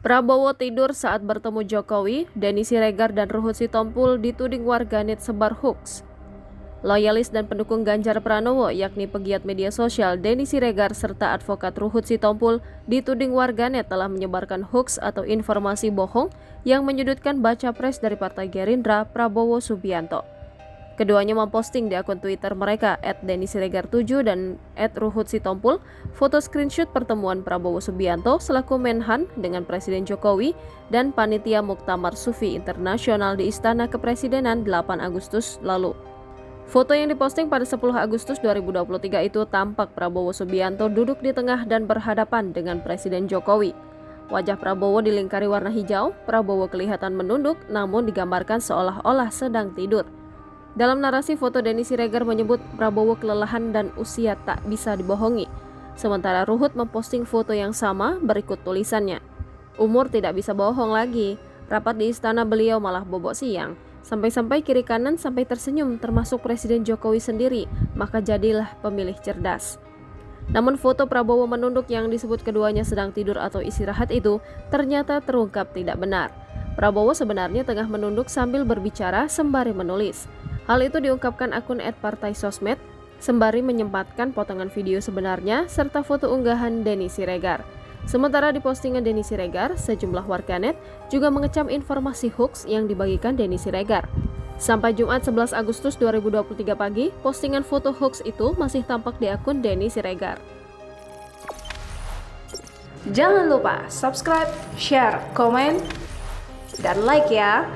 Prabowo tidur saat bertemu Jokowi, Denny Siregar dan Ruhut Sitompul dituding warganet sebar hoaks. Loyalis dan pendukung Ganjar Pranowo yakni pegiat media sosial Denny Siregar serta advokat Ruhut Sitompul dituding warganet telah menyebarkan hoaks atau informasi bohong yang menyudutkan baca pres dari Partai Gerindra Prabowo Subianto. Keduanya memposting di akun Twitter mereka @dennysiregar7 dan @ruhut sitompul foto screenshot pertemuan Prabowo Subianto selaku Menhan dengan Presiden Jokowi dan Panitia Muktamar Sufi Internasional di Istana Kepresidenan 8 Agustus lalu. Foto yang diposting pada 10 Agustus 2023 itu tampak Prabowo Subianto duduk di tengah dan berhadapan dengan Presiden Jokowi. Wajah Prabowo dilingkari warna hijau, Prabowo kelihatan menunduk namun digambarkan seolah-olah sedang tidur. Dalam narasi foto Denny Siregar menyebut Prabowo kelelahan dan usia tak bisa dibohongi. Sementara Ruhut memposting foto yang sama berikut tulisannya. Umur tidak bisa bohong lagi. Rapat di istana beliau malah bobok siang. Sampai-sampai kiri kanan sampai tersenyum termasuk Presiden Jokowi sendiri. Maka jadilah pemilih cerdas. Namun foto Prabowo menunduk yang disebut keduanya sedang tidur atau istirahat itu ternyata terungkap tidak benar. Prabowo sebenarnya tengah menunduk sambil berbicara sembari menulis. Hal itu diungkapkan akun @partai_sosmed sembari menyempatkan potongan video sebenarnya serta foto unggahan Denny Siregar. Sementara di postingan Denny Siregar, sejumlah warganet juga mengecam informasi hoax yang dibagikan Denny Siregar. Sampai Jumat 11 Agustus 2023 pagi, postingan foto hoax itu masih tampak di akun Denny Siregar. Jangan lupa subscribe, share, komen, dan like ya!